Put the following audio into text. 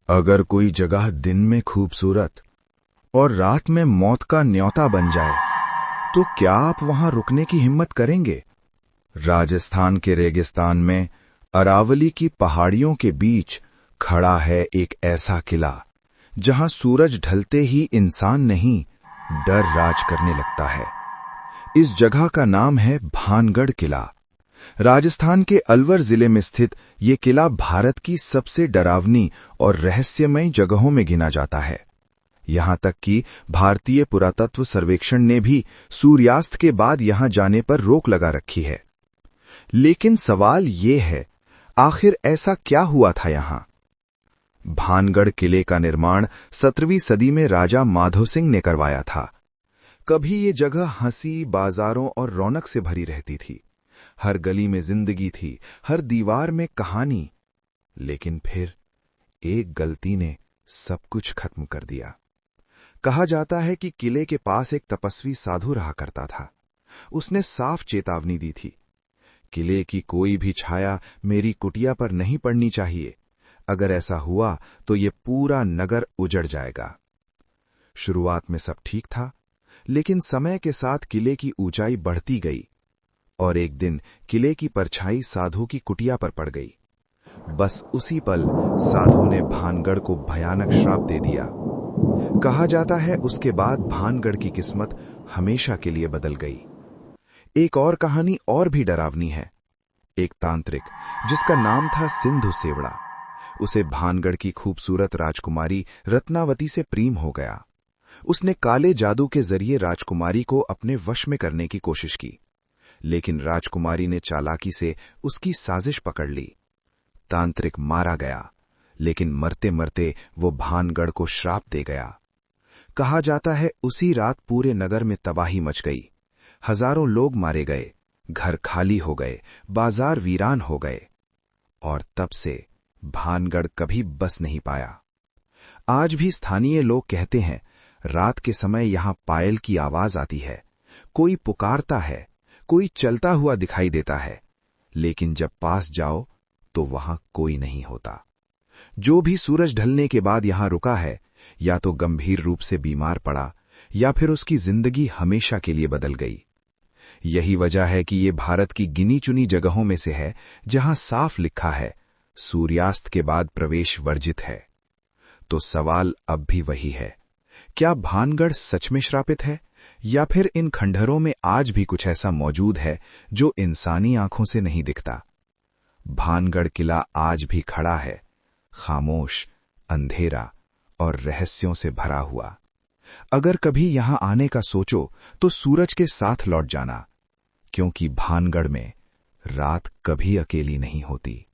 अगर कोई जगह दिन में खूबसूरत और रात में मौत का न्योता बन जाए तो क्या आप वहां रुकने की हिम्मत करेंगे? राजस्थान के रेगिस्तान में अरावली की पहाड़ियों के बीच खड़ा है एक ऐसा किला जहां सूरज ढलते ही इंसान नहीं, डर राज करने लगता है। इस जगह का नाम है भानगढ़ किला। राजस्थान के अलवर जिले में स्थित ये किला भारत की सबसे डरावनी और रहस्यमय जगहों में गिना जाता है। यहां तक कि भारतीय पुरातत्व सर्वेक्षण ने भी सूर्यास्त के बाद यहां जाने पर रोक लगा रखी है। लेकिन सवाल ये है, आखिर ऐसा क्या हुआ था यहां? भानगढ़ किले का निर्माण 17वीं सदी में राजा माधो सिंह ने करवाया था। कभी ये जगह हंसी, बाजारों और रौनक से भरी रहती थी। हर गली में जिंदगी थी, हर दीवार में कहानी। लेकिन फिर एक गलती ने सब कुछ खत्म कर दिया। कहा जाता है कि किले के पास एक तपस्वी साधु रहा करता था। उसने साफ चेतावनी दी थी, किले की कोई भी छाया मेरी कुटिया पर नहीं पड़नी चाहिए। अगर ऐसा हुआ तो ये पूरा नगर उजड़ जाएगा। शुरुआत में सब ठीक था, लेकिन समय के साथ किले की ऊंचाई बढ़ती गई और एक दिन किले की परछाई साधु की कुटिया पर पड़ गई। बस उसी पल साधु ने भानगढ़ को भयानक श्राप दे दिया। कहा जाता है उसके बाद भानगढ़ की किस्मत हमेशा के लिए बदल गई। एक और कहानी और भी डरावनी है। एक तांत्रिक जिसका नाम था सिंधु सेवड़ा, उसे भानगढ़ की खूबसूरत राजकुमारी रत्नावती से प्रेम हो गया। उसने काले जादू के जरिए राजकुमारी को अपने वश में करने की कोशिश की, लेकिन राजकुमारी ने चालाकी से उसकी साजिश पकड़ ली। तांत्रिक मारा गया, लेकिन मरते मरते वो भानगढ़ को श्राप दे गया। कहा जाता है उसी रात पूरे नगर में तबाही मच गई। हजारों लोग मारे गए, घर खाली हो गए, बाजार वीरान हो गए और तब से भानगढ़ कभी बस नहीं पाया। आज भी स्थानीय लोग कहते हैं, रात के समय यहां पायल की आवाज आती है, कोई पुकारता है, कोई चलता हुआ दिखाई देता है, लेकिन जब पास जाओ तो वहां कोई नहीं होता। जो भी सूरज ढलने के बाद यहां रुका है, या तो गंभीर रूप से बीमार पड़ा या फिर उसकी जिंदगी हमेशा के लिए बदल गई। यही वजह है कि ये भारत की गिनी चुनी जगहों में से है जहां साफ लिखा है, सूर्यास्त के बाद प्रवेश वर्जित है। तो सवाल अब भी वही है, क्या भानगढ़ सच में श्रापित है, या फिर इन खंडहरों में आज भी कुछ ऐसा मौजूद है जो इंसानी आंखों से नहीं दिखता? भानगढ़ किला आज भी खड़ा है, खामोश, अंधेरा और रहस्यों से भरा हुआ। अगर कभी यहां आने का सोचो तो सूरज के साथ लौट जाना, क्योंकि भानगढ़ में रात कभी अकेली नहीं होती।